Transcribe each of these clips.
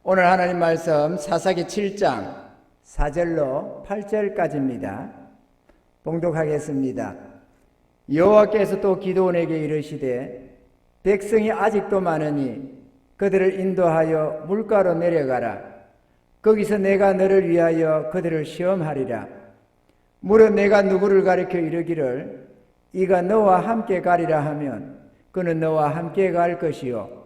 오늘 하나님 말씀 사사기 7장 4절로 8절까지입니다. 봉독하겠습니다. 여호와께서 또 기드온에게 이르시되 백성이 아직도 많으니 그들을 인도하여 물가로 내려가라. 거기서 내가 너를 위하여 그들을 시험하리라. 무릇 내가 누구를 가리켜 이르기를 이가 너와 함께 가리라 하면 그는 너와 함께 갈 것이요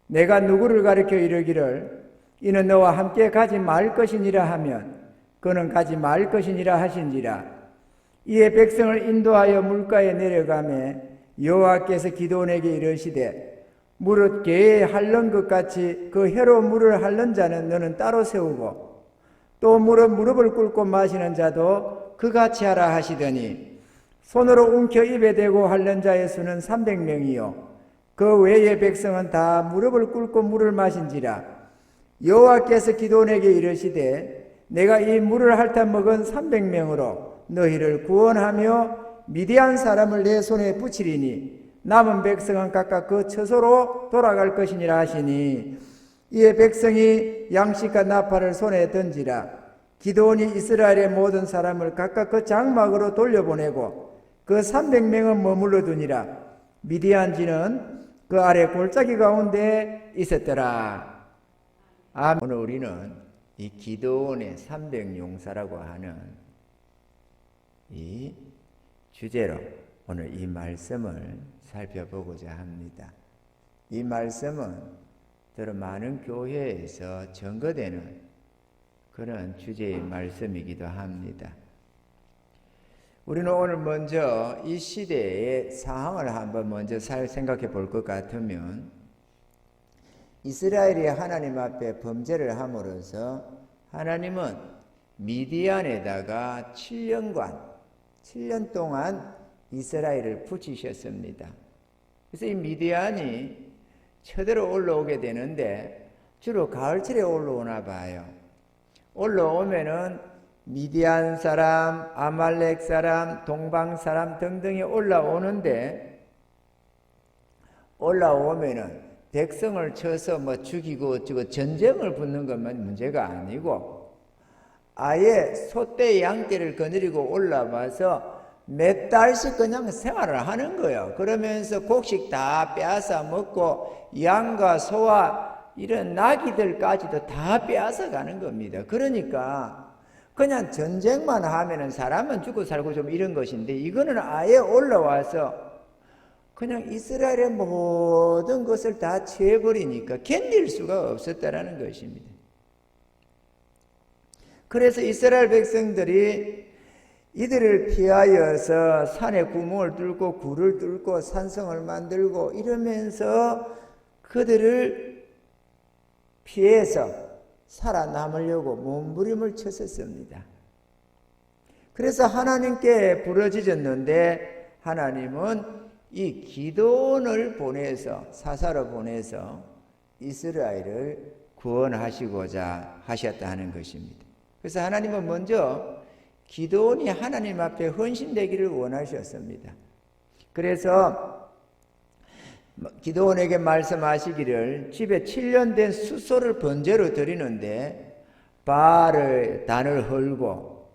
내가 누구를 가리켜 이르기를 이는 너와 함께 가지 말 것이니라 하면 그는 가지 말 것이니라 하신지라. 이에 백성을 인도하여 물가에 내려가매 여호와께서 기드온에게 이르시되 무릇 개에 핥는 것 같이 그 혀로 물을 핥는 자는 너는 따로 세우고 또 무릎을 꿇고 마시는 자도 그같이 하라 하시더니 손으로 움켜 입에 대고 핥는 자의 수는 300명이요 그 외의 백성은 다 무릎을 꿇고 물을 마신지라. 여호와께서 기드온에게 이르시되 내가 이 물을 핥아 먹은 300명으로 너희를 구원하며 미디안 사람을 내 손에 붙이리니 남은 백성은 각각 그 처소로 돌아갈 것이니라 하시니 이에 백성이 양식과 나팔을 손에 던지라. 기드온이 이스라엘의 모든 사람을 각각 그 장막으로 돌려보내고 그 300명은 머물러 두니라. 미디안지는 그 아래 골짜기 가운데 있었더라. 오늘 우리는 이 기드온의 300용사라고 하는 이 주제로 오늘 이 말씀을 살펴보고자 합니다. 이 말씀은 더러 많은 교회에서 전거되는 그런 주제의 말씀이기도 합니다. 우리는 오늘 먼저 이 시대의 상황을 한번 먼저 생각해 볼 것 같으면 이스라엘이 하나님 앞에 범죄를 함으로써 하나님은 미디안에다가 7년 동안 이스라엘을 붙이셨습니다. 그래서 이 미디안이 쳐들어 올라오게 되는데 주로 가을철에 올라오나 봐요. 올라오면은 미디안 사람, 아말렉 사람, 동방 사람 등등이 올라오는데 올라오면은 백성을 쳐서 죽이고 전쟁을 붙는 것만 문제가 아니고 아예 소떼 양떼를 거느리고 올라와서 몇 달씩 그냥 생활을 하는 거예요. 그러면서 곡식 다 빼앗아 먹고 양과 소와 이런 나귀들까지도 다 빼앗아 가는 겁니다. 그러니까 그냥 전쟁만 하면은 사람은 죽고 살고 좀 이런 것인데 이거는 아예 올라와서 그냥 이스라엘의 모든 것을 다 취해버리니까 견딜 수가 없었다라는 것입니다. 그래서 이스라엘 백성들이 이들을 피하여서 산에 구멍을 뚫고 굴을 뚫고 산성을 만들고 이러면서 그들을 피해서 살아남으려고 몸부림을 쳤었습니다. 그래서 하나님께 부르짖었는데 하나님은 이 기드온을 보내서 사사로 보내서 이스라엘을 구원하시고자 하셨다 하는 것입니다. 그래서 하나님은 먼저 기드온이 하나님 앞에 헌신되기를 원하셨습니다. 그래서 기드온에게 말씀하시기를 집에 7년 된 숫소를 번제로 드리는데 바알을 단을 헐고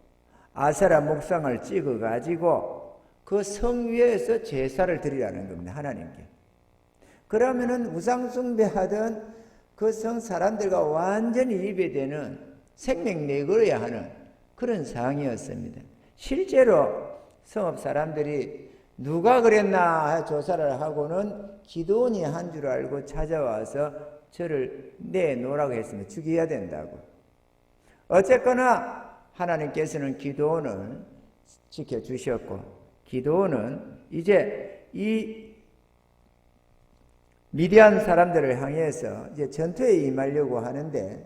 아세라 목상을 찍어가지고 그 성 위에서 제사를 드리라는 겁니다. 하나님께. 그러면은 우상숭배하던 그 성 사람들과 완전히 이배되는 생명 내걸어야 하는 그런 상황이었습니다. 실제로 성읍 사람들이 누가 그랬나 조사를 하고는 기드온이 한 줄 알고 찾아와서 저를 내놓으라고 했습니다. 죽여야 된다고. 어쨌거나 하나님께서는 기드온을 지켜주셨고 기드온은 이제 이 미디안 사람들을 향해서 이제 전투에 임하려고 하는데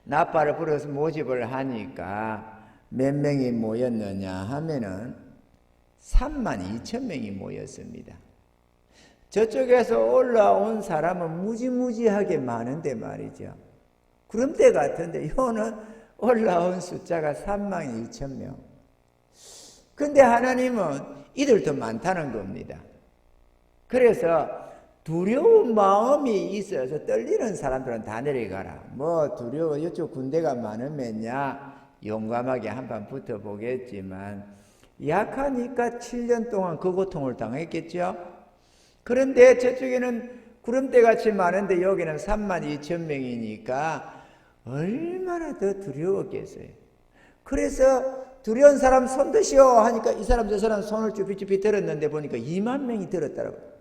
나팔을 불어서 모집을 하니까 몇 명이 모였느냐 하면은 32,000명이 모였습니다. 저쪽에서 올라온 사람은 무지무지하게 많은데 말이죠. 구름대 같은데 요는 올라온 숫자가 32,000명. 근데 하나님은 이들도 많다는 겁니다. 그래서 두려운 마음이 있어서 떨리는 사람들은 다 내려가라. 뭐 두려워 이쪽 군대가 많으면야 용감하게 한판 붙어보겠지만 약하니까 7년 동안 그 고통을 당했겠죠. 그런데 저쪽에는 구름대같이 많은데 여기는 32,000명이니까 얼마나 더 두려웠겠어요. 그래서 두려운 사람 손 드시오 하니까 이 사람 저 사람 손을 쭈삣쭈삣 들었는데 보니까 2만 명이 들었더라고요.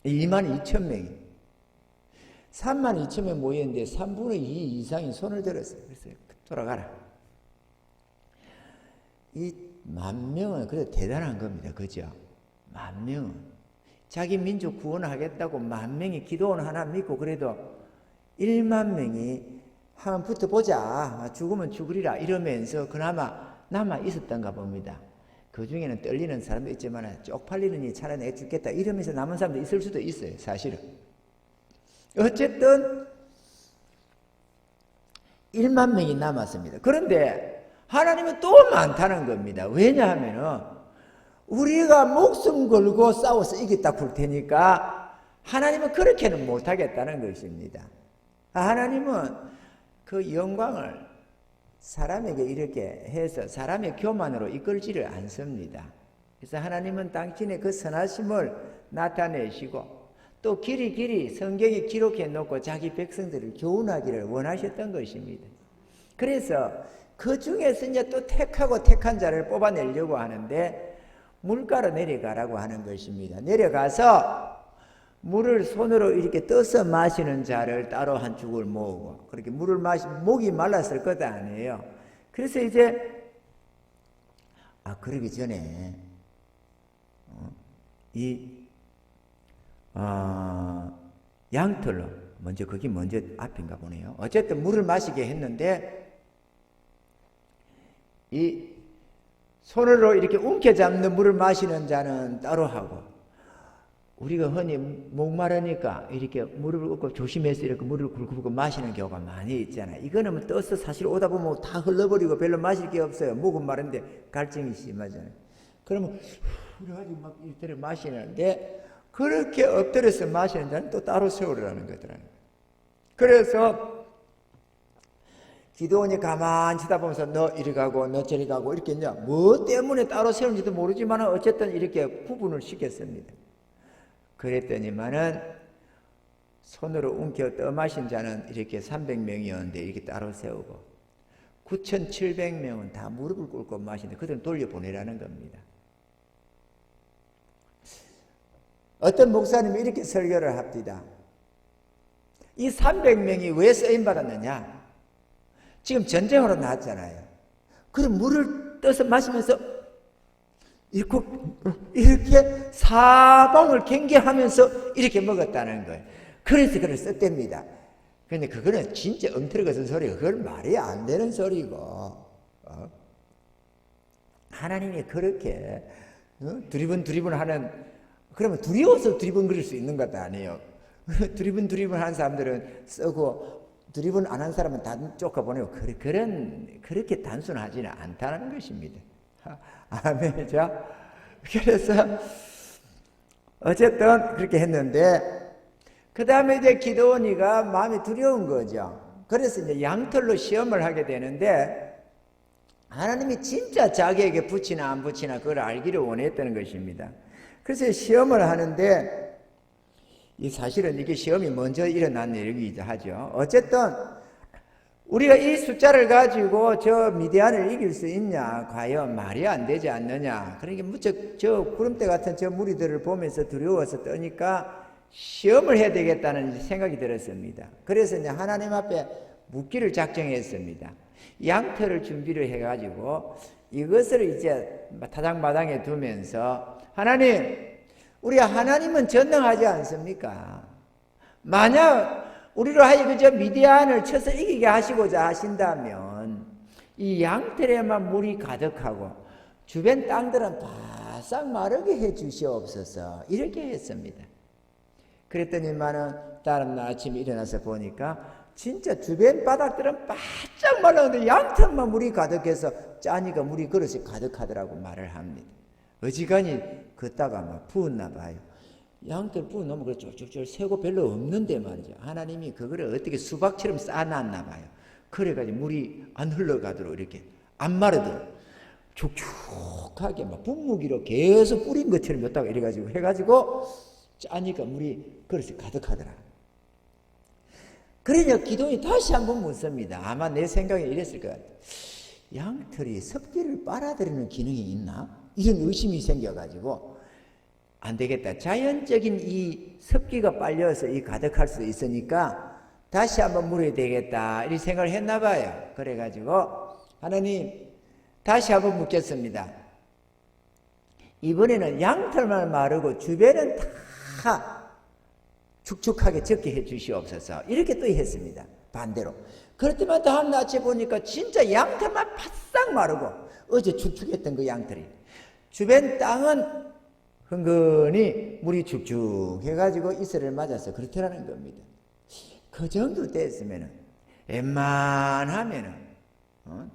22,000명이. 32,000명 모였는데 3분의 2 이상이 손을 들었어요. 그래서 돌아가라. 이 10,000명은 그래도 대단한 겁니다. 그죠? 10,000명은. 자기 민족 구원하겠다고 10,000명이 기도원 하나 믿고 그래도 10,000 명이 한번 붙어보자. 죽으면 죽으리라. 이러면서 그나마 남아 있었던가 봅니다. 그 중에는 떨리는 사람도 있지만 쪽팔리느니 차라리 내가 죽겠다 이러면서 남은 사람도 있을 수도 있어요. 사실은. 어쨌든 1만 명이 남았습니다. 그런데 하나님은 또 많다는 겁니다. 왜냐하면은 우리가 목숨 걸고 싸워서 이겼다 굴 테니까 하나님은 그렇게는 못하겠다는 것입니다. 하나님은 그 영광을 사람에게 이렇게 해서 사람의 교만으로 이끌지를 않습니다. 그래서 하나님은 당신의 그 선하심을 나타내시고 또 길이 성경에 기록해 놓고 자기 백성들을 교훈하기를 원하셨던 것입니다. 그래서 그 중에서 이제 또 택한 자를 뽑아내려고 하는데 물가로 내려가라고 하는 것입니다. 내려가서 물을 손으로 이렇게 떠서 마시는 자를 따로 한 죽을 모으고 그렇게 물을 마시면 목이 말랐을 것 아니에요. 그래서 이제 그러기 전에 양털로 먼저 거기 먼저 앞인가 보네요. 어쨌든 물을 마시게 했는데 이 손으로 이렇게 움켜잡는 물을 마시는 자는 따로 하고 우리가 흔히 목마르니까 이렇게 무릎을 꿇고 조심해서 이렇게 물을 굵고 마시는 경우가 많이 있잖아요. 이거는 뭐 떠서 사실 오다 보면 다 흘러버리고 별로 마실 게 없어요. 목은 마른데 갈증이 심하잖아요. 그러면 그래가지고 막 이렇게 마시는데 그렇게 엎드려서 마시는 자는 또 따로 세우라는 거더라고요. 그래서 기도원이 가만히 쳐다보면서 너 이리 가고 너 저리 가고 이렇게 이제 뭐 때문에 따로 세우는지도 모르지만 어쨌든 이렇게 구분을 시켰습니다. 그랬더니만은 손으로 움켜 떠마신 자는 이렇게 300명이었는데 이렇게 따로 세우고 9,700명은 다 무릎을 꿇고 마시는데 그들은 돌려보내라는 겁니다. 어떤 목사님이 이렇게 설교를 합니다. 이 300명이 왜 쓰임받았느냐? 지금 전쟁으로 나왔잖아요. 그럼 물을 떠서 마시면서 이렇게 사방을 경계하면서 이렇게 먹었다는 거예요. 그래서 그걸 썼답니다. 그런데 그거는 진짜 엉터리가 쓴 소리고 그걸 말이 안 되는 소리고 하나님이 그렇게 두리번 하는 그러면 두려워서 두리번 그릴 수 있는 것도 아니에요. 두리번 하는 사람들은 쓰고 두리번 안 한 사람은 다 쫓아보내고 그렇게 단순하지는 않다는 것입니다. 아멘이죠. 그래서 어쨌든 그렇게 했는데 그 다음에 이제 기도원이가 마음이 두려운 거죠. 그래서 이제 양털로 시험을 하게 되는데 하나님이 진짜 자기에게 붙이나 안 붙이나 그걸 알기를 원했다는 것입니다. 그래서 시험을 하는데 이 사실은 이게 시험이 먼저 일어난 내용이기도 하죠. 어쨌든 우리가 이 숫자를 가지고 저 미디안을 이길 수 있냐? 과연 말이 안 되지 않느냐? 그러니까 무척 저 구름대 같은 저 무리들을 보면서 두려워서 떠니까 시험을 해야 되겠다는 생각이 들었습니다. 그래서 이제 하나님 앞에 묻기를 작정했습니다. 양털을 준비를 해가지고 이것을 이제 타작마당에 두면서 하나님, 우리 하나님은 전능하지 않습니까? 만약 우리로 하여금 저 미디안을 쳐서 이기게 하시고자 하신다면 이 양털에만 물이 가득하고 주변 땅들은 바싹 마르게 해 주시옵소서 이렇게 했습니다. 그랬더니만은 다른 날 아침에 일어나서 보니까 진짜 주변 바닥들은 바짝 말랐는데 양털만 물이 가득해서 짜니까 물이 그릇이 가득하더라고 말을 합니다. 어지간히 걷다가 막 부었나 봐요. 양털 부어놓으면 그 쫄쫄쫄 새고 별로 없는데 말이죠. 하나님이 그거를 어떻게 수박처럼 쌓아놨나 봐요. 그래가지고 물이 안 흘러가도록 이렇게 안 마르도록 축축하게 막 분무기로 계속 뿌린 것처럼 였다가 이래가지고 해가지고 짜니까 물이 그릇에 가득하더라. 그러냐 기도원이 다시 한번 묻습니다. 아마 내 생각에 이랬을 것 같아요. 양털이 습기를 빨아들이는 기능이 있나? 이런 의심이 생겨가지고 안 되겠다. 자연적인 이 습기가 빨려서 이 가득할 수 있으니까 다시 한번 물어야 되겠다. 이런 생각을 했나 봐요. 그래가지고 하나님 다시 한번 묻겠습니다. 이번에는 양털만 마르고 주변은 다 축축하게 적게 해 주시옵소서. 이렇게 또 했습니다. 반대로. 그렇지만 다음 아침에 보니까 진짜 양털만 바싹 마르고 어제 축축했던 그 양털이 주변 땅은 흥건히 물이 축축해가지고 이슬을 맞아서 그렇더라는 겁니다. 그 정도 됐으면은 웬만하면은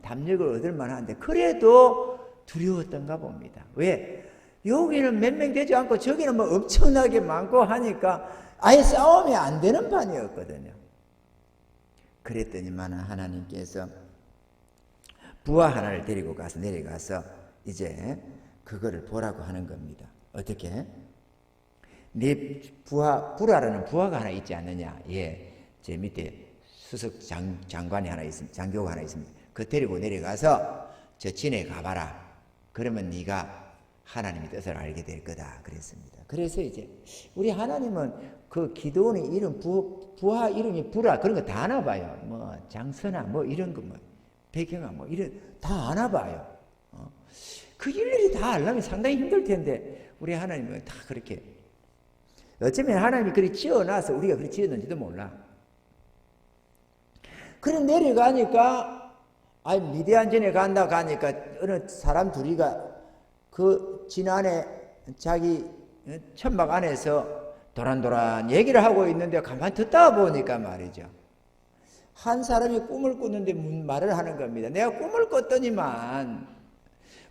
담력을 얻을 만한데 그래도 두려웠던가 봅니다. 왜? 여기는 몇 명 되지 않고 저기는 뭐 엄청나게 많고 하니까 아예 싸우면 안 되는 판이었거든요. 그랬더니만 하나님께서 부하 하나를 데리고 가서 내려가서 이제 그거를 보라고 하는 겁니다. 어떻게? 네 부하라는 부하가 하나 있지 않느냐? 예, 제 밑에 수석 장관이 하나 있습니다. 장교가 하나 있습니다. 그 데리고 내려가서 저 진에 가봐라. 그러면 네가 하나님의 뜻을 알게 될 거다. 그랬습니다. 그래서 이제 우리 하나님은 그 기도원의 이름 부하 이름이 부라 그런 거 다 아나 봐요. 뭐 장서나 뭐 이런 거 뭐 배경아 뭐 이런 다 아나 봐요. 그 일일이 다 알려면 상당히 힘들 텐데 우리 하나님은 다 그렇게 어쩌면 하나님이 그렇게 지어놔서 우리가 그렇게 지었는지도 몰라. 그래 내려가니까 미디안 전에 간다 가니까 어느 사람 둘이가 그 진 안에 자기 천막 안에서 도란도란 얘기를 하고 있는데 가만히 듣다 보니까 말이죠. 한 사람이 꿈을 꿨는데 말을 하는 겁니다. 내가 꿈을 꿨더니만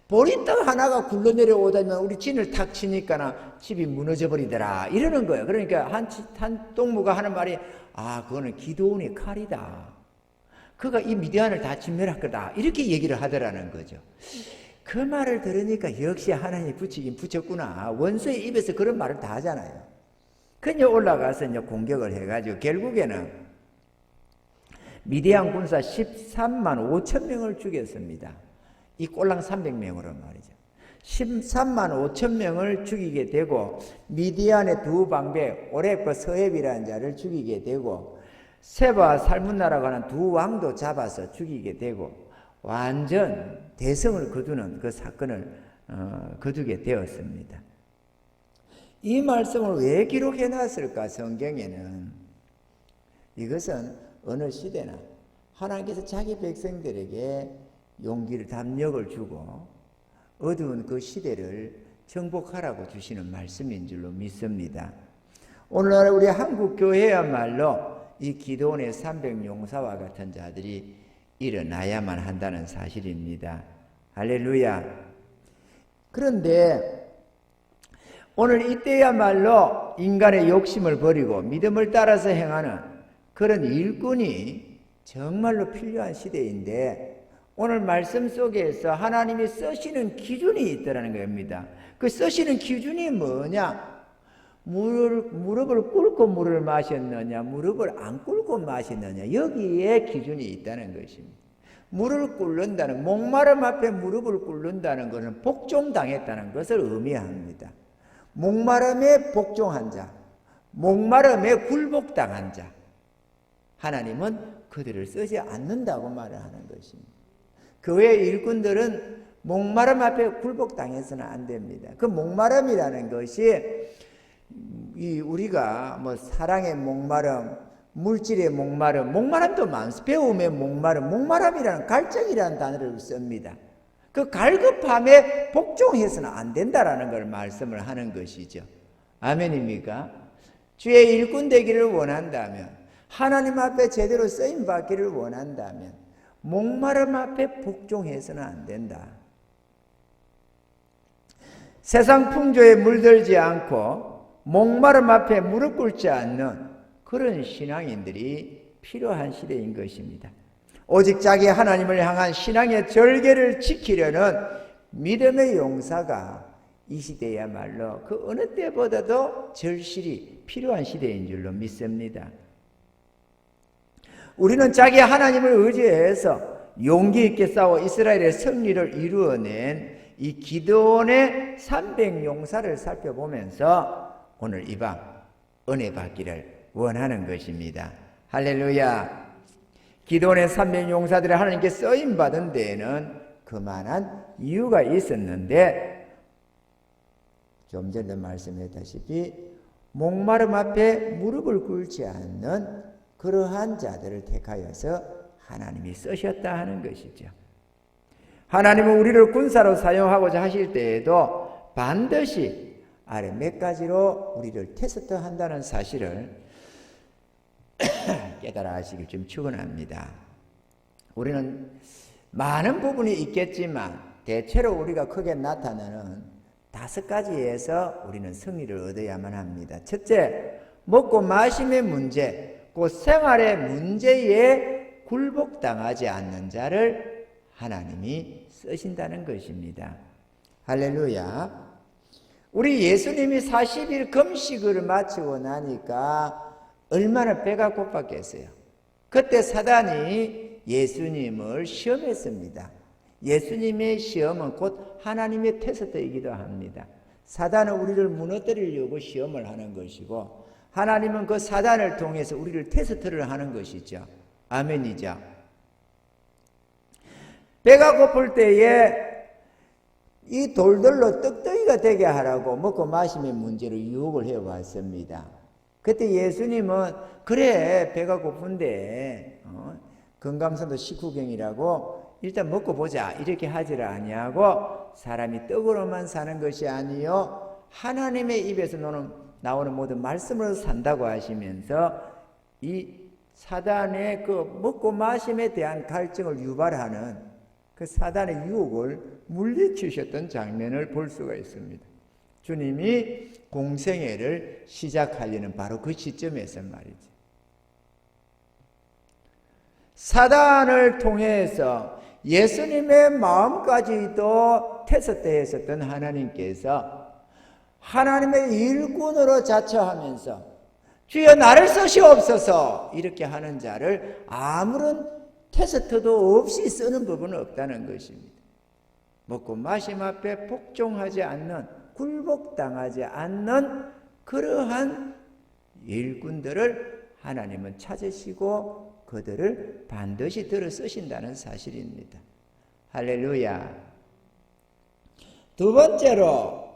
보리떡 하나가 굴러내려 오다면 우리 진을 탁 치니까 집이 무너져 버리더라 이러는 거예요. 그러니까 한 동무가 하는 말이 그거는 기도원의 칼이다. 그가 이 미디안을 다 진멸할 거다. 이렇게 얘기를 하더라는 거죠. 그 말을 들으니까 역시 하나님이 붙이긴 붙였구나. 원수의 입에서 그런 말을 다 하잖아요. 그냥 올라가서 이제 공격을 해가지고 결국에는 미디안 군사 13만 5천 명을 죽였습니다. 이 꼴랑 300명으로 말이죠. 13만 5천 명을 죽이게 되고 미디안의 두 방배 오렙과 서렙이라는 자를 죽이게 되고 세바와 살문나라고 하는 두 왕도 잡아서 죽이게 되고 완전 대성을 거두는 그 사건을 거두게 되었습니다. 이 말씀을 왜 기록해 놨을까? 성경에는 이것은 어느 시대나 하나님께서 자기 백성들에게 용기를 담력을 주고 어두운 그 시대를 정복하라고 주시는 말씀인 줄로 믿습니다. 오늘날 우리 한국 교회야말로 이 기도원의 300용사와 같은 자들이 일어나야만 한다는 사실입니다. 할렐루야. 그런데 오늘 이때야말로 인간의 욕심을 버리고 믿음을 따라서 행하는 그런 일꾼이 정말로 필요한 시대인데 오늘 말씀 속에서 하나님이 쓰시는 기준이 있다는 겁니다. 그 쓰시는 기준이 뭐냐? 무릎을 꿇고 물을 마셨느냐, 무릎을 안 꿇고 마셨느냐, 여기에 기준이 있다는 것입니다. 물을 꿇는다는, 목마름 앞에 무릎을 꿇는다는 것은 복종당했다는 것을 의미합니다. 목마름에 복종한 자, 목마름에 굴복당한 자, 하나님은 그들을 쓰지 않는다고 말을 하는 것입니다. 교회 일꾼들은 목마름 앞에 굴복당해서는 안 됩니다. 그 목마름이라는 것이 우리가 뭐 사랑의 목마름, 물질의 목마름, 목마름도 많습니다. 배움의 목마름, 목마름이라는 갈증이라는 단어를 씁니다. 그 갈급함에 복종해서는 안 된다라는 걸 말씀을 하는 것이죠. 아멘입니까? 주의 일꾼 되기를 원한다면, 하나님 앞에 제대로 쓰임 받기를 원한다면 목마름 앞에 복종해서는 안 된다. 세상 풍조에 물들지 않고 목마름 앞에 무릎 꿇지 않는 그런 신앙인들이 필요한 시대인 것입니다. 오직 자기 하나님을 향한 신앙의 절개를 지키려는 믿음의 용사가 이 시대야말로 그 어느 때보다도 절실히 필요한 시대인 줄로 믿습니다. 우리는 자기 하나님을 의지해서 용기 있게 싸워 이스라엘의 승리를 이루어낸 이 기드온의 300용사를 살펴보면서 오늘 이 밤 은혜 받기를 원하는 것입니다. 할렐루야. 기드온의 300용사들이 하나님께 쓰임받은 데에는 그만한 이유가 있었는데 좀 전에 말씀했다시피 목마름 앞에 무릎을 꿇지 않는 그러한 자들을 택하여서 하나님이 쓰셨다 하는 것이죠. 하나님은 우리를 군사로 사용하고자 하실 때에도 반드시 아래 몇 가지로 우리를 테스트한다는 사실을 깨달아 하시길 좀 축원합니다. 우리는 많은 부분이 있겠지만 대체로 우리가 크게 나타나는 5가지에서 우리는 승리를 얻어야만 합니다. 첫째, 먹고 마심의 문제, 그 생활의 문제에 굴복당하지 않는 자를 하나님이 쓰신다는 것입니다. 할렐루야. 우리 예수님이 40일 금식을 마치고 나니까 얼마나 배가 고팠겠어요. 그때 사단이 예수님을 시험했습니다. 예수님의 시험은 곧 하나님의 테스트이기도 합니다. 사단은 우리를 무너뜨리려고 시험을 하는 것이고 하나님은 그 사단을 통해서 우리를 테스트를 하는 것이죠. 아멘이죠. 배가 고플 때에 이 돌들로 떡덩이가 되게 하라고 먹고 마심의 문제로 유혹을 해왔습니다. 그때 예수님은 그래 배가 고픈데 건강선도 식후경이라고 일단 먹고 보자 이렇게 하지를 아니하고 사람이 떡으로만 사는 것이 아니요 하나님의 입에서 나오는 모든 말씀으로 산다고 하시면서 이 사단의 그 먹고 마심에 대한 갈증을 유발하는 그 사단의 유혹을 물리치셨던 장면을 볼 수가 있습니다. 주님이 공생애를 시작하려는 바로 그 시점에서 말이죠. 사단을 통해서 예수님의 마음까지도 테스트했었던 하나님께서 하나님의 일꾼으로 자처하면서 주여 나를 쓰시옵소서 이렇게 하는 자를 아무런 테스트도 없이 쓰는 부분은 없다는 것입니다. 먹고 마심 앞에 복종하지 않는 굴복당하지 않는 그러한 일꾼들을 하나님은 찾으시고 그들을 반드시 들어 쓰신다는 사실입니다. 할렐루야. 두 번째로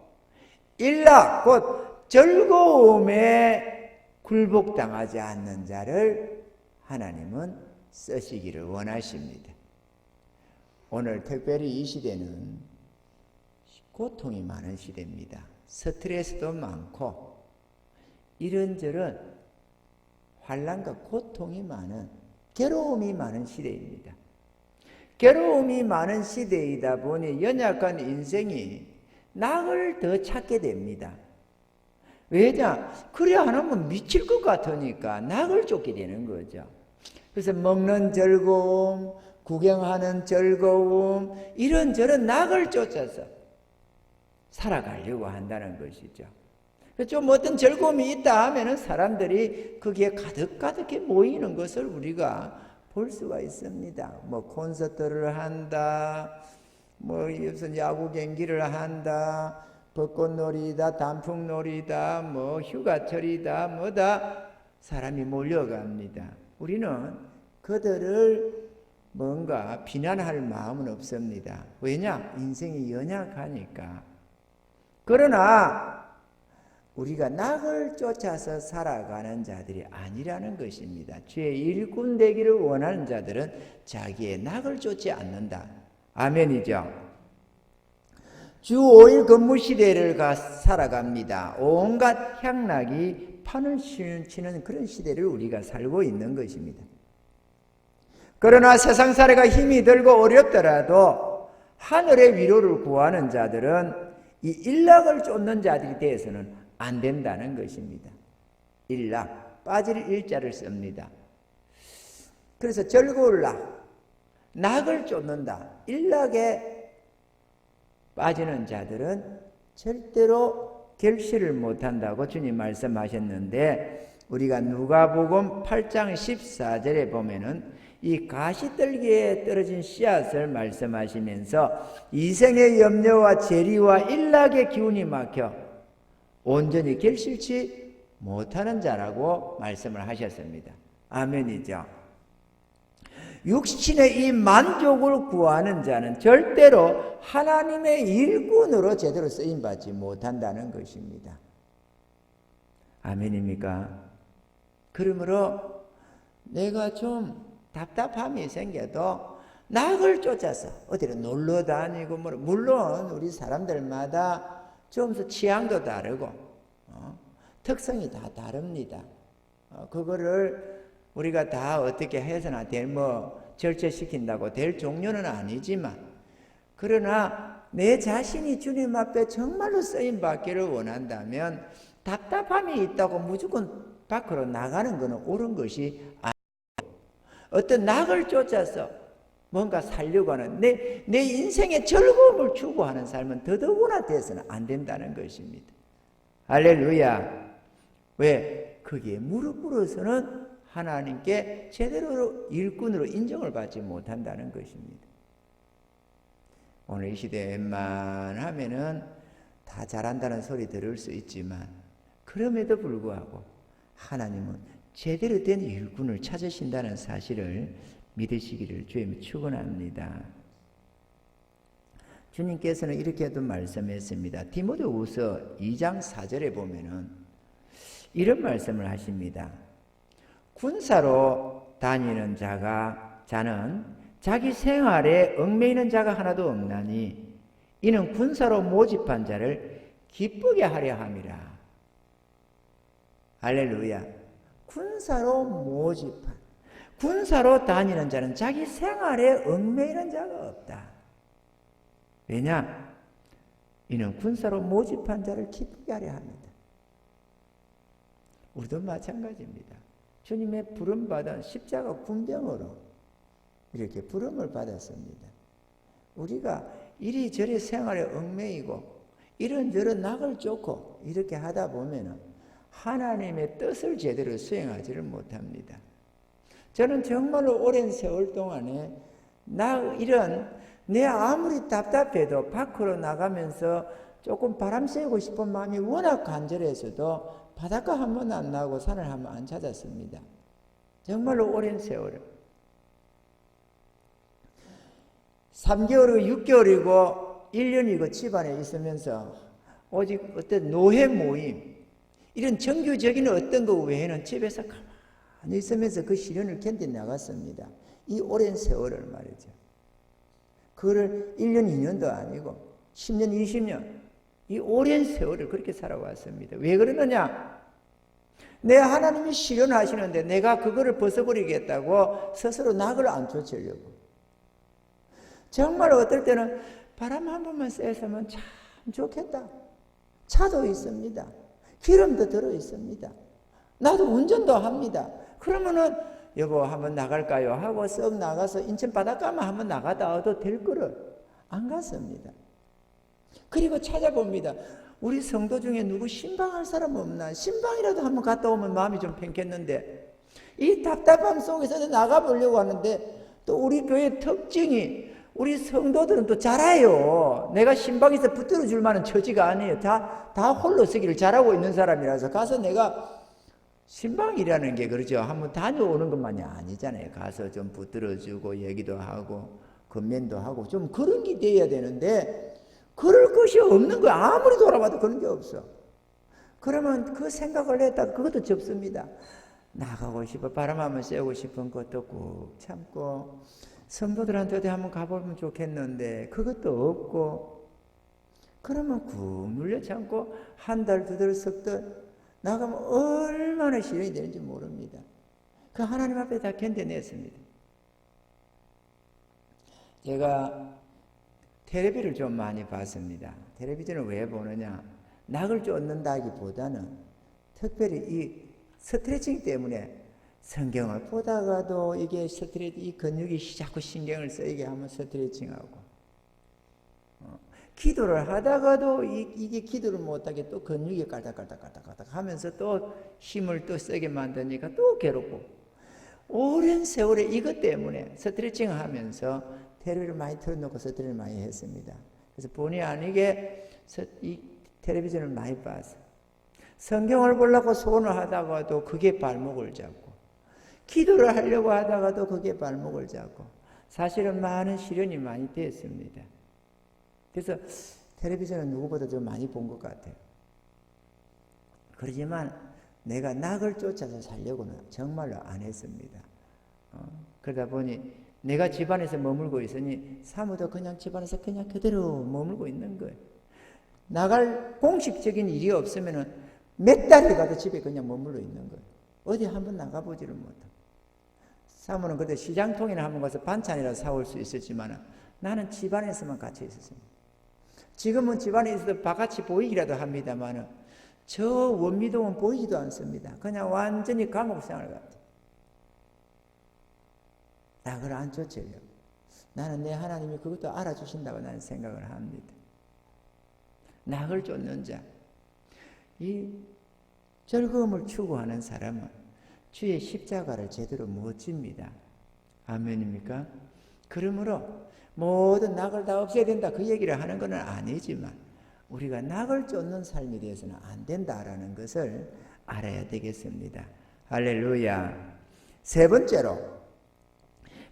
일락 곧 즐거움에 굴복당하지 않는 자를 하나님은 쓰시기를 원하십니다. 오늘 특별히 이 시대는 고통이 많은 시대입니다. 스트레스도 많고 이런저런 환난과 고통이 많은 괴로움이 많은 시대입니다. 괴로움이 많은 시대이다 보니 연약한 인생이 낙을 더 찾게 됩니다. 왜냐? 그래야 하나면 미칠 것 같으니까 낙을 쫓게 되는 거죠. 그래서 먹는 즐거움, 구경하는 즐거움, 이런저런 낙을 쫓아서 살아가려고 한다는 것이죠. 좀 어떤 즐거움이 있다 하면은 사람들이 거기에 가득가득히 모이는 것을 우리가 볼 수가 있습니다. 뭐 콘서트를 한다, 뭐 무슨 야구 경기를 한다, 벚꽃놀이다, 단풍놀이다, 뭐 휴가철이다, 뭐다 사람이 몰려갑니다. 우리는 그들을 뭔가 비난할 마음은 없습니다. 왜냐? 인생이 연약하니까. 그러나 우리가 낙을 쫓아서 살아가는 자들이 아니라는 것입니다. 주의 일꾼 되기를 원하는 자들은 자기의 낙을 쫓지 않는다. 아멘이죠. 주 5일 근무 시대를 살아갑니다. 온갖 향락이 판을 치는 그런 시대를 우리가 살고 있는 것입니다. 그러나 세상살이가 힘이 들고 어렵더라도 하늘의 위로를 구하는 자들은 이 일락을 쫓는 자들에 대해서는 안 된다는 것입니다. 일락, 빠질 일자를 씁니다. 그래서 즐거울 낙을 쫓는다. 일락에 빠지는 자들은 절대로 결실을 못한다고 주님 말씀하셨는데, 우리가 누가복음 8장 14절에 보면은 이 가시떨기에 떨어진 씨앗을 말씀하시면서 이생의 염려와 재리와 일락의 기운이 막혀 온전히 결실치 못하는 자라고 말씀을 하셨습니다. 아멘이죠. 육신의 이 만족을 구하는 자는 절대로 하나님의 일꾼으로 제대로 쓰임받지 못한다는 것입니다. 아멘입니까? 그러므로 내가 좀 답답함이 생겨도 낙을 쫓아서 어디로 놀러 다니고, 물론 우리 사람들마다 좀 취향도 다르고 특성이 다 다릅니다. 그거를 우리가 다 어떻게 해서나 절제시킨다고 될 종류는 아니지만, 그러나 내 자신이 주님 앞에 정말로 쓰임받기를 원한다면 답답함이 있다고 무조건 밖으로 나가는 것은 옳은 것이 아니고, 어떤 낙을 쫓아서 뭔가 살려고 하는 내 인생에 즐거움을 추구하는 삶은 더더구나 돼서는 안 된다는 것입니다. 할렐루야. 왜? 거기에 무릎 꿇어서는 하나님께 제대로 일꾼으로 인정을 받지 못한다는 것입니다. 오늘 이 시대에 웬만하면은 다 잘한다는 소리 들을 수 있지만, 그럼에도 불구하고 하나님은 제대로 된 일꾼을 찾으신다는 사실을 믿으시기를 주님이 축원합니다. 주님께서는 이렇게도 말씀했습니다. 디모데후서 2장 4절에 보면은 이런 말씀을 하십니다. 군사로 다니는 자는 자기 생활에 얽매이는 자가 하나도 없나니 이는 군사로 모집한 자를 기쁘게 하려 함이라. 할렐루야. 군사로 다니는 자는 자기 생활에 얽매이는 자가 없다. 왜냐? 이는 군사로 모집한 자를 기쁘게 하려 합니다. 우리도 마찬가지입니다. 주님의 부름받은 십자가 군병으로 이렇게 부름을 받았습니다. 우리가 이리저리 생활에 얽매이고 이런저런 낙을 쫓고 이렇게 하다 보면은 하나님의 뜻을 제대로 수행하지를 못합니다. 저는 정말로 오랜 세월 동안에 내 아무리 답답해도 밖으로 나가면서 조금 바람 쐬고 싶은 마음이 워낙 간절해서도 바닷가 한 번 안 나오고 산을 한 번 안 찾았습니다. 정말로 오랜 세월을. 3개월이고 6개월이고 1년이고 집안에 있으면서 오직 어떤 노회 모임, 이런 정규적인 어떤 것 외에는 집에서 가만히 있으면서 그 시련을 견뎌 나갔습니다. 이 오랜 세월을 말이죠. 그거를 1년, 2년도 아니고 10년, 20년 이 오랜 세월을 그렇게 살아왔습니다. 왜 그러느냐? 내 하나님이 시련하시는데 내가 그거를 벗어버리겠다고 스스로 낙을 안 쫓으려고. 정말 어떨 때는 바람 한 번만 쐬서면 참 좋겠다. 차도 있습니다. 기름도 들어 있습니다. 나도 운전도 합니다. 그러면은 여보 한번 나갈까요? 하고 썩 나가서 인천 바닷가만 한번 나가다 와도 될 거를 안 갔습니다. 그리고 찾아봅니다. 우리 성도 중에 누구 신방할 사람 없나? 신방이라도 한번 갔다 오면 마음이 좀 편겠는데, 이 답답함 속에서 나가보려고 하는데 또 우리 교회의 특징이 우리 성도들은 또 잘해요. 내가 신방에서 붙들어 줄 만한 처지가 아니에요. 다 홀로 서기를 잘하고 있는 사람이라서 가서 내가 신방이라는 게 그렇죠. 한번 다녀오는 것만이 아니잖아요. 가서 좀 붙들어 주고 얘기도 하고 건면도 하고 좀 그런 게 돼야 되는데 그럴 것이 없는 거야. 아무리 돌아봐도 그런 게 없어. 그러면 그 생각을 했다가 그것도 접습니다. 나가고 싶어. 바람 한번 쐬고 싶은 것도 꾹 참고 성도들한테도 한번 가보면 좋겠는데 그것도 없고 그러면 꾹 눌려 참고 한 달, 두 달, 석 달 나가면 얼마나 시련이 되는지 모릅니다. 그 하나님 앞에 다 견뎌냈습니다. 제가 텔레비를 좀 많이 봤습니다. 텔레비전을 왜 보느냐? 낙을 쫓는다기보다는 특별히 이 스트레칭 때문에 성경을 보다가도 이게 이 근육이 자꾸 신경을 쓰이게 하면 스트레칭하고, 기도를 하다가도 이게 기도를 못하게 또 근육이 깔딱깔딱깔딱깔딱 하면서 또 힘을 또 쓰게 만드니까 또 괴롭고, 오랜 세월에 이것 때문에 스트레칭 하면서 텔레비를 많이 틀어놓고 스트레칭을 많이 했습니다. 그래서 본의 아니게 이 텔레비전을 많이 봤어요. 성경을 보려고 손을 하다가도 그게 발목을 잡고, 기도를 하려고 하다가도 그게 발목을 잡고, 사실은 많은 시련이 많이 됐습니다. 그래서 텔레비전은 누구보다 좀 많이 본 것 같아요. 그렇지만 내가 낙을 쫓아서 살려고는 정말로 안 했습니다. 그러다 보니 내가 집안에서 머물고 있으니 사무도 그냥 집안에서 그냥 그대로 머물고 있는 거예요. 나갈 공식적인 일이 없으면 몇 달이 가도 집에 그냥 머물러 있는 거예요. 어디 한번 나가보지를 못하고. 사무는 그때 시장통이나 한번 가서 반찬이라 사올 수 있었지만 나는 집안에서만 갇혀 있었습니다. 지금은 집안에 있어도 바깥이 보이기라도 합니다만 저 원미동은 보이지도 않습니다. 그냥 완전히 감옥 생활 같아요. 낙을 안 쫓으려고. 나는 내 하나님이 그것도 알아주신다고 나는 생각을 합니다. 낙을 쫓는 자, 이 즐거움을 추구하는 사람은 주의 십자가를 제대로 못 집니다. 아멘입니까? 그러므로 모든 낙을 다 없애야 된다 그 얘기를 하는 건 아니지만 우리가 낙을 쫓는 삶에 대해서는 안 된다라는 것을 알아야 되겠습니다. 할렐루야. 세 번째로,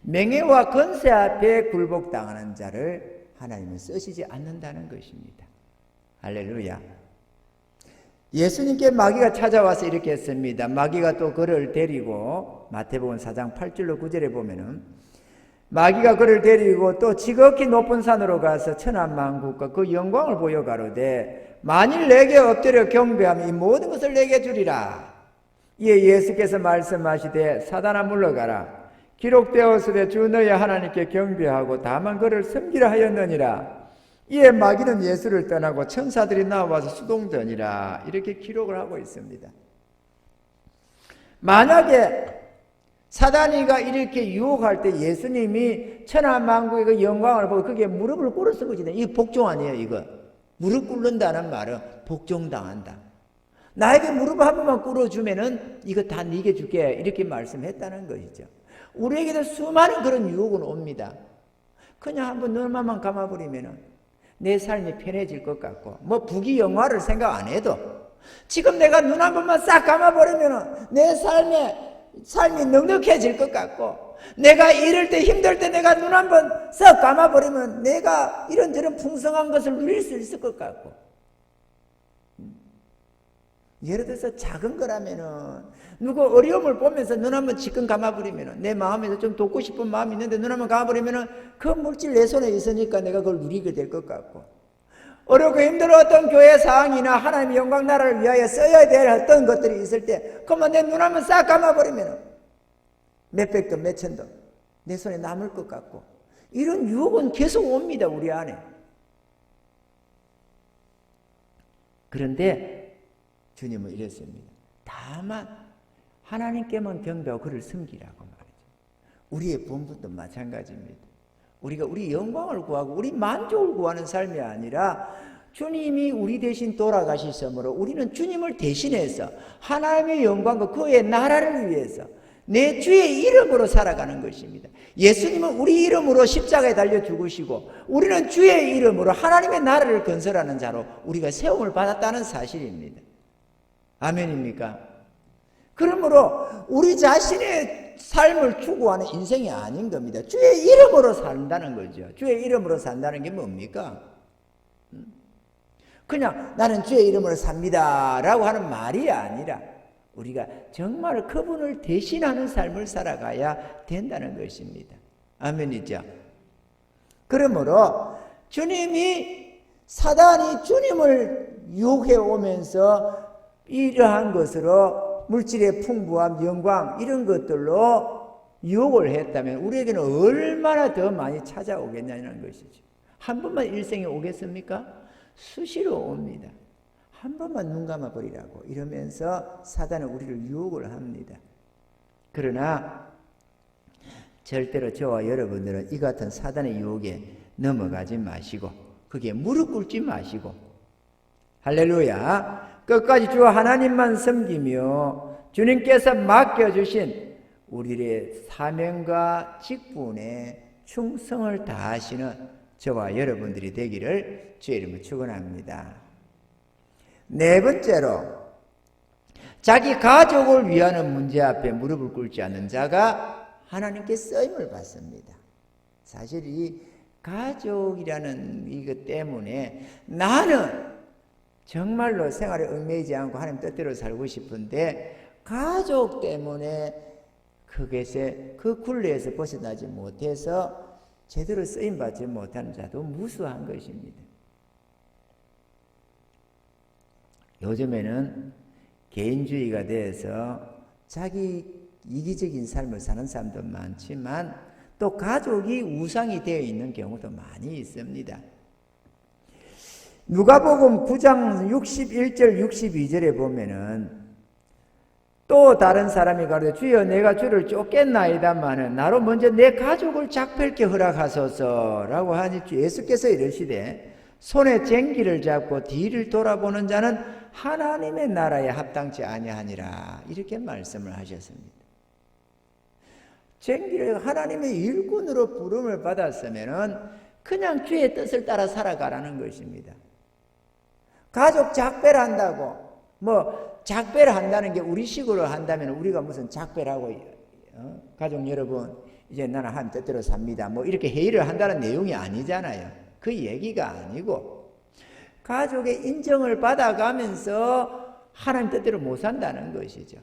명예와 권세 앞에 굴복당하는 자를 하나님은 쓰시지 않는다는 것입니다. 할렐루야. 예수님께 마귀가 찾아와서 이렇게 했습니다. 마귀가 또 그를 데리고, 마태복음 4장 8절로 9절에 보면은 마귀가 그를 데리고 또 지극히 높은 산으로 가서 천하만국과 그 영광을 보여 가로되 만일 내게 엎드려 경배하면 이 모든 것을 내게 주리라. 이에 예수께서 말씀하시되 사단아 물러가라. 기록되었으되 주 너의 하나님께 경배하고 다만 그를 섬기라 하였느니라. 이에 마귀는 예수를 떠나고 천사들이 나와서 수동더니라. 이렇게 기록을 하고 있습니다. 만약에 사단이가 이렇게 유혹할 때 예수님이 천하만국의 그 영광을 보고 거기에 무릎을 꿇었을 것이다. 이게 복종 아니에요, 이거. 무릎 꿇는다는 말은 복종당한다. 나에게 무릎 한 번만 꿇어주면은 이거 다 네게 줄게. 이렇게 말씀했다는 것이죠. 우리에게도 수많은 그런 유혹은 옵니다. 그냥 한번 눈만 감아버리면은 내 삶이 편해질 것 같고, 뭐 부귀영화를 생각 안 해도 지금 내가 눈 한 번만 싹 감아버리면은 내 삶이 넉넉해질 것 같고, 내가 이럴 때 힘들 때 내가 눈 한 번 싹 감아버리면 내가 이런저런 풍성한 것을 누릴 수 있을 것 같고, 예를 들어서 작은 거라면은 누구 어려움을 보면서 눈 한 번 지끈 감아버리면은 내 마음에서 좀 돕고 싶은 마음이 있는데 눈 한 번 감아버리면은 그 물질 내 손에 있으니까 내가 그걸 누리게 될 것 같고, 어렵고 힘들었던 교회 사항이나 하나님의 영광 나라를 위하여 써야 될 어떤 것들이 있을 때 그러면 내 눈 한 번 싹 감아버리면 몇백 돈 몇천 돈 내 손에 남을 것 같고, 이런 유혹은 계속 옵니다, 우리 안에. 그런데 주님은 이랬습니다. 다만 하나님께만 경배하고 그를 섬기라고 말이죠. 우리의 본분도 마찬가지입니다. 우리가 우리 영광을 구하고 우리 만족을 구하는 삶이 아니라 주님이 우리 대신 돌아가시므로 우리는 주님을 대신해서 하나님의 영광과 그의 나라를 위해서 내 주의 이름으로 살아가는 것입니다. 예수님은 우리 이름으로 십자가에 달려 죽으시고 우리는 주의 이름으로 하나님의 나라를 건설하는 자로 우리가 세움을 받았다는 사실입니다. 아멘입니까? 그러므로 우리 자신의 삶을 추구하는 인생이 아닌 겁니다. 주의 이름으로 산다는 거죠. 주의 이름으로 산다는 게 뭡니까? 그냥 나는 주의 이름으로 삽니다 라고 하는 말이 아니라 우리가 정말 그분을 대신하는 삶을 살아가야 된다는 것입니다. 아멘이죠? 그러므로 주님이, 사단이 주님을 유혹해 오면서 이러한 것으로 물질의 풍부함, 영광 이런 것들로 유혹을 했다면 우리에게는 얼마나 더 많이 찾아오겠냐는 것이죠. 한 번만 일생에 오겠습니까? 수시로 옵니다. 한 번만 눈 감아버리라고 이러면서 사단은 우리를 유혹을 합니다. 그러나 절대로 저와 여러분들은 이 같은 사단의 유혹에 넘어가지 마시고 거기에 무릎 꿇지 마시고 할렐루야, 끝까지 주 하나님만 섬기며 주님께서 맡겨주신 우리의 사명과 직분에 충성을 다하시는 저와 여러분들이 되기를 주의 이름으로 축원합니다. 네 번째로, 자기 가족을 위하는 문제 앞에 무릎을 꿇지 않는 자가 하나님께 쓰임을 받습니다. 사실 이 가족이라는 이것 때문에 나는 정말로 생활에 얽매이지 않고 하나님 뜻대로 살고 싶은데 가족 때문에 그 굴레에서 벗어나지 못해서 제대로 쓰임받지 못하는 자도 무수한 것입니다. 요즘에는 개인주의가 돼서 자기 이기적인 삶을 사는 사람도 많지만 또 가족이 우상이 되어 있는 경우도 많이 있습니다. 누가복음 9장 61절 62절에 보면은 또 다른 사람이 가로되 주여 내가 주를 쫓겠나이다마는 나로 먼저 내 가족을 작별케 허락하소서라고 하니 예수께서 이르시되 손에 쟁기를 잡고 뒤를 돌아보는 자는 하나님의 나라에 합당치 아니하니라 이렇게 말씀을 하셨습니다. 쟁기를 하나님의 일꾼으로 부름을 받았으면은 그냥 주의 뜻을 따라 살아가라는 것입니다. 가족 작별 한다고 작별 한다는 게 우리식으로 한다면 우리가 무슨 작별하고 가족 여러분 이제 나는 하나님 뜻대로 삽니다 이렇게 회의를 한다는 내용이 아니잖아요. 그 얘기가 아니고 가족의 인정을 받아가면서 하나님 뜻대로 못 산다는 것이죠.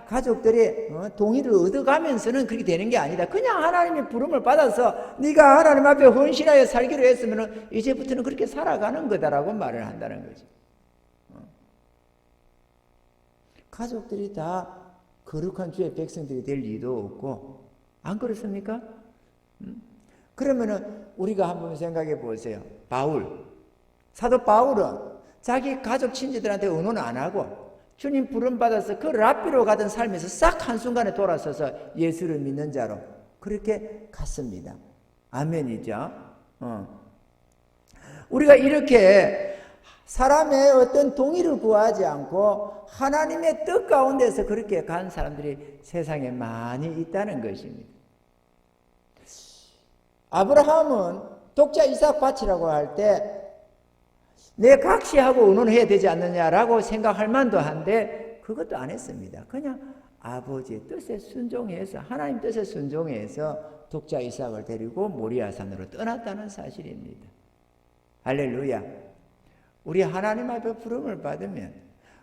가족들의 동의를 얻어가면서는 그렇게 되는 게 아니다. 그냥 하나님의 부름을 받아서 네가 하나님 앞에 헌신하여 살기로 했으면 이제부터는 그렇게 살아가는 거다라고 말을 한다는 거죠. 가족들이 다 거룩한 주의 백성들이 될 리도 없고 안 그렇습니까? 그러면은 우리가 한번 생각해 보세요. 사도 바울은 자기 가족 친지들한테 의논 안 하고 주님 부름 받아서 그 랍비로 가던 삶에서 싹 한순간에 돌아서서 예수를 믿는 자로 그렇게 갔습니다. 아멘이죠. 우리가 이렇게 사람의 어떤 동의를 구하지 않고 하나님의 뜻 가운데서 그렇게 간 사람들이 세상에 많이 있다는 것입니다. 아브라함은 독자 이삭 바치라고 할 때 내 각시하고 의논해야 되지 않느냐라고 생각할 만도 한데 그것도 안 했습니다. 그냥 아버지의 뜻에 순종해서 하나님 뜻에 순종해서 독자 이삭을 데리고 모리아산으로 떠났다는 사실입니다. 할렐루야. 우리 하나님 앞에 부름을 받으면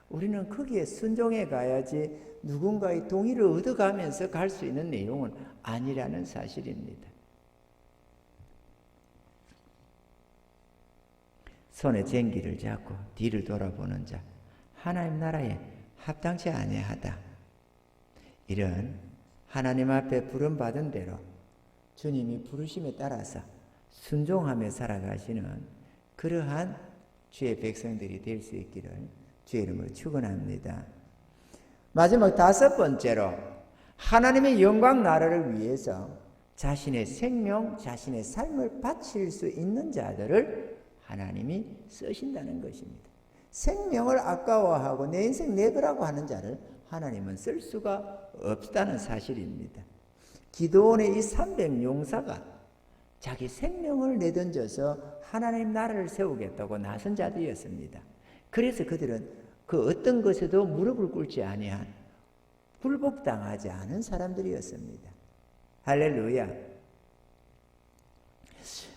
우리는 거기에 순종해 가야지 누군가의 동의를 얻어가면서 갈 수 있는 내용은 아니라는 사실입니다. 손에 쟁기를 잡고 뒤를 돌아보는 자 하나님 나라에 합당치 아니하다. 이런 하나님 앞에 부름받은 대로 주님이 부르심에 따라서 순종하며 살아가시는 그러한 주의 백성들이 될 수 있기를 주의 이름으로 축원합니다. 마지막 다섯 번째로 하나님의 영광 나라를 위해서 자신의 생명, 자신의 삶을 바칠 수 있는 자들을 하나님이 쓰신다는 것입니다. 생명을 아까워하고 내 인생 내 거라고 하는 자를 하나님은 쓸 수가 없다는 사실입니다. 기드온의 이 300용사가 자기 생명을 내던져서 하나님 나라를 세우겠다고 나선 자들이었습니다. 그래서 그들은 그 어떤 것에도 무릎을 꿇지 아니한 굴복당하지 않은 사람들이었습니다. 할렐루야.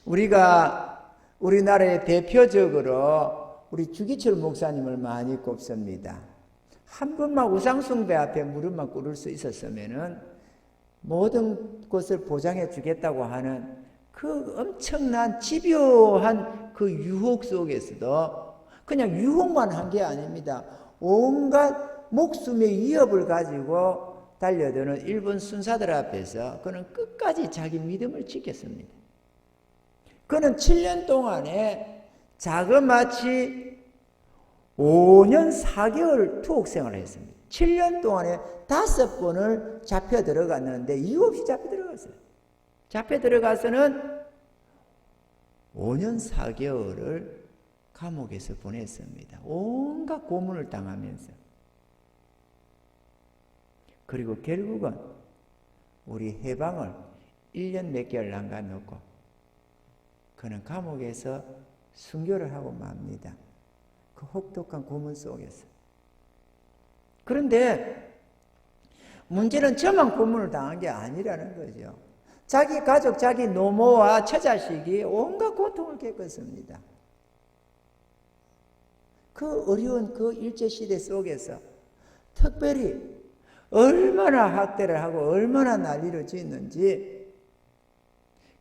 우리가 우리나라의 대표적으로 우리 주기철 목사님을 많이 꼽습니다. 한 번만 우상숭배 앞에 무릎만 꿇을 수 있었으면은 모든 것을 보장해 주겠다고 하는 그 엄청난 집요한 그 유혹 속에서도 그냥 유혹만 한 게 아닙니다. 온갖 목숨의 위협을 가지고 달려드는 일본 순사들 앞에서 그는 끝까지 자기 믿음을 지켰습니다. 그는 7년 동안에 자그마치 5년 4개월 투옥 생활을 했습니다. 7년 동안에 5번을 잡혀 들어갔는데 이유 없이 잡혀 들어갔어요. 잡혀 들어가서는 5년 4개월을 감옥에서 보냈습니다. 온갖 고문을 당하면서. 그리고 결국은 우리 해방을 1년 몇 개월 남겨 놓고 그는 감옥에서 순교를 하고 맙니다. 그 혹독한 고문 속에서. 그런데 문제는 저만 고문을 당한 게 아니라는 거죠. 자기 가족, 자기 노모와 처자식이 온갖 고통을 겪었습니다. 그 어려운 그 일제시대 속에서 특별히 얼마나 학대를 하고 얼마나 난리를 짓는지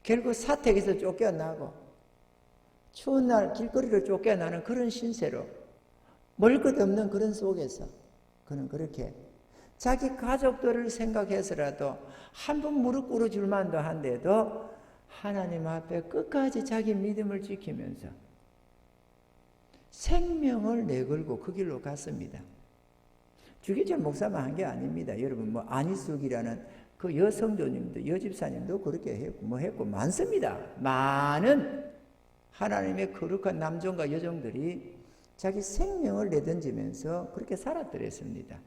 결국 사택에서 쫓겨나고 추운 날 길거리로 쫓겨나는 그런 신세로 멀 것 없는 그런 속에서 그는 그렇게 자기 가족들을 생각해서라도 한 번 무릎 꿇어줄 만도 한데도 하나님 앞에 끝까지 자기 믿음을 지키면서 생명을 내걸고 그 길로 갔습니다. 주기철 목사만 한 게 아닙니다. 여러분 안희숙이라는 그 여성도님도 여집사님도 그렇게 했고 많습니다. 많은 하나님의 거룩한 남종과 여종들이 자기 생명을 내던지면서 그렇게 살았더랬습니다.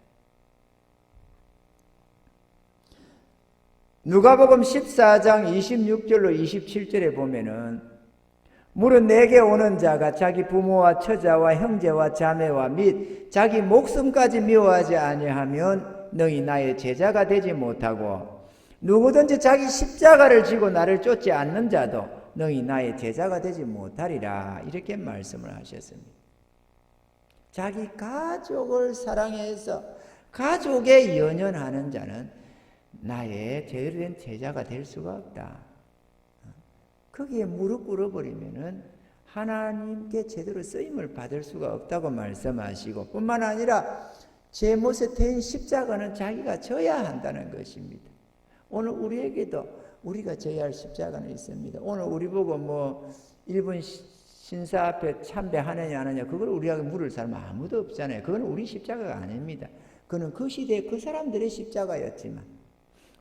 누가복음 14장 26절로 27절에 보면은 무릇 내게 오는 자가 자기 부모와 처자와 형제와 자매와 및 자기 목숨까지 미워하지 아니하면 너희 나의 제자가 되지 못하고 누구든지 자기 십자가를 지고 나를 쫓지 않는 자도 너희 나의 제자가 되지 못하리라 이렇게 말씀을 하셨습니다. 자기 가족을 사랑해서 가족에 연연하는 자는 나의 제대로 된 제자가 될 수가 없다. 거기에 무릎 꿇어버리면은 하나님께 제대로 쓰임을 받을 수가 없다고 말씀하시고 뿐만 아니라 제 못에 태인 십자가는 자기가 져야 한다는 것입니다. 오늘 우리에게도 우리가 져야 할 십자가는 있습니다. 오늘 우리 보고 일본 신사 앞에 참배하느냐 안 하느냐 그걸 우리에게 물을 사람 아무도 없잖아요. 그건 우리 십자가가 아닙니다. 그는 그 시대에 그 사람들의 십자가였지만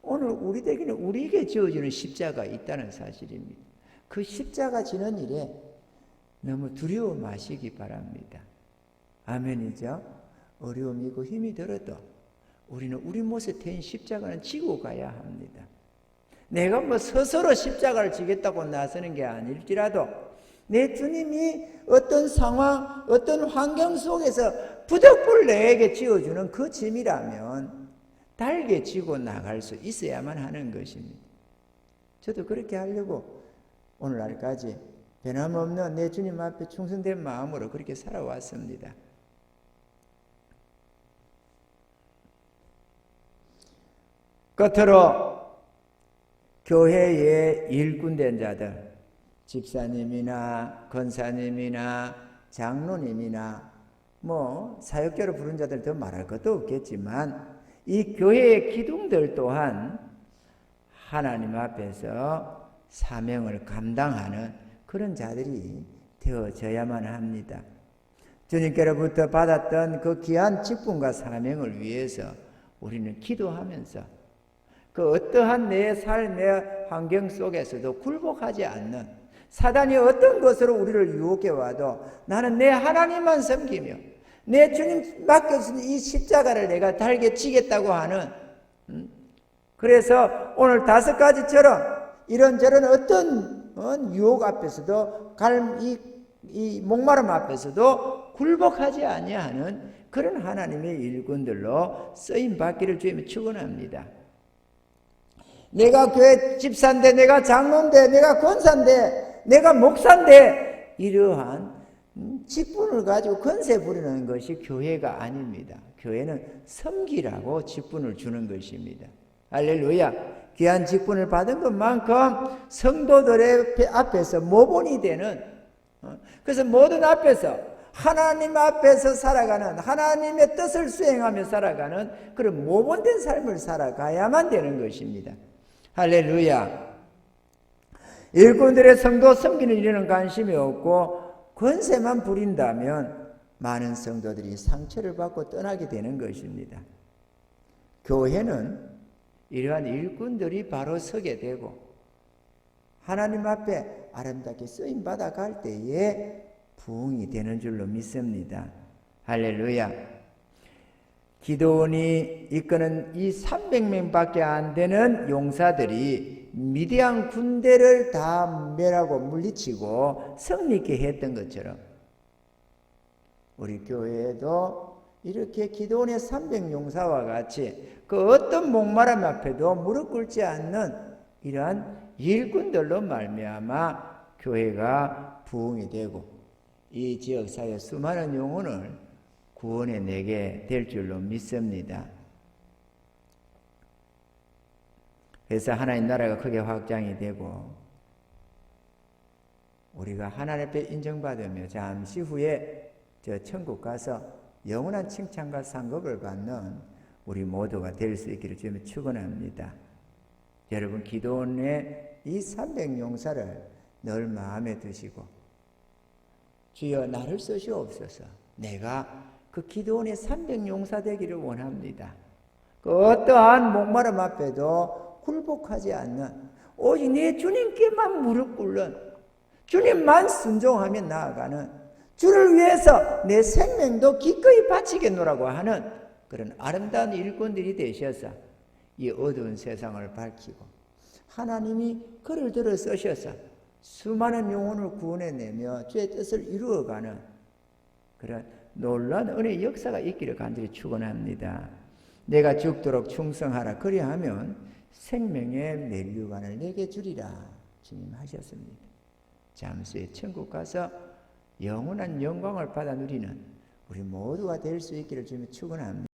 오늘 우리에게는 우리에게 지어지는 십자가 있다는 사실입니다. 그 십자가 지는 일에 너무 두려워 마시기 바랍니다. 아멘이죠? 어려움이고 힘이 들어도 우리는 우리 못에 태인 십자가는 지고 가야 합니다. 내가 스스로 십자가를 지겠다고 나서는 게 아닐지라도 내 주님이 어떤 상황, 어떤 환경 속에서 부득불 내게 지어주는 그 짐이라면 달게 지고 나갈 수 있어야만 하는 것입니다. 저도 그렇게 하려고 오늘날까지 변함없는 내 주님 앞에 충성된 마음으로 그렇게 살아왔습니다. 끝으로 교회의 일꾼된 자들, 집사님이나 권사님이나 장로님이나 사역자로 부른 자들 더 말할 것도 없겠지만 이 교회의 기둥들 또한 하나님 앞에서 사명을 감당하는 그런 자들이 되어져야만 합니다. 주님께로부터 받았던 그 귀한 직분과 사명을 위해서 우리는 기도하면서 그 어떠한 내 삶의 환경 속에서도 굴복하지 않는 사단이 어떤 것으로 우리를 유혹해 와도 나는 내 하나님만 섬기며 내 주님 맡겨주신 이 십자가를 내가 달게 지겠다고 하는 그래서 오늘 5가지처럼 이런저런 어떤 유혹 앞에서도 이 목마름 앞에서도 굴복하지 아니하는 그런 하나님의 일꾼들로 쓰임 받기를 주님이 축원합니다. 내가 교회 집사인데 내가 장로인데 내가 권사인데 내가 목사인데 이러한 직분을 가지고 권세 부리는 것이 교회가 아닙니다. 교회는 섬기라고 직분을 주는 것입니다. 할렐루야. 귀한 직분을 받은 것만큼 성도들의 앞에서 모본이 되는 그래서 모든 앞에서 하나님 앞에서 살아가는 하나님의 뜻을 수행하며 살아가는 그런 모본된 삶을 살아가야만 되는 것입니다. 할렐루야. 일꾼들의 성도 섬기는 일에는 관심이 없고 권세만 부린다면 많은 성도들이 상처를 받고 떠나게 되는 것입니다. 교회는 이러한 일꾼들이 바로 서게 되고 하나님 앞에 아름답게 쓰임받아 갈 때에 부흥이 되는 줄로 믿습니다. 할렐루야. 기도원이 이끄는 이 300명밖에 안 되는 용사들이 미디안 군대를 다 멸하고 물리치고 승리케 했던 것처럼 우리 교회에도 이렇게 기도원의 300용사와 같이 그 어떤 목마름 앞에도 무릎 꿇지 않는 이러한 일꾼들로 말미암아 교회가 부흥이 되고 이 지역사회 수많은 영혼을 구원해 내게 될 줄로 믿습니다. 그래서 하나님 나라가 크게 확장이 되고 우리가 하나님 앞에 인정받으며 잠시 후에 저 천국 가서 영원한 칭찬과 상급을 받는 우리 모두가 될 수 있기를 주님을 축원합니다. 여러분 기도원의 이 300용사를 늘 마음에 두시고 주여 나를 쓰시옵소서. 내가 그 기도원의 300용사 되기를 원합니다. 그 어떠한 목마름 앞에도 굴복하지 않는 오직 내 주님께만 무릎 꿇는 주님만 순종하며 나아가는 주를 위해서 내 생명도 기꺼이 바치겠노라고 하는 그런 아름다운 일꾼들이 되셔서 이 어두운 세상을 밝히고 하나님이 그를 들어 쓰셔서 수많은 영혼을 구원해내며 주의 뜻을 이루어가는 그런 놀라운 은혜의 역사가 있기를 간절히 축원합니다. 내가 죽도록 충성하라. 그리하면 생명의 면류관을 내게 주리라. 주님 하셨습니다. 잠시 후에 천국 가서 영원한 영광을 받아 누리는 우리 모두가 될 수 있기를 주님 축원합니다.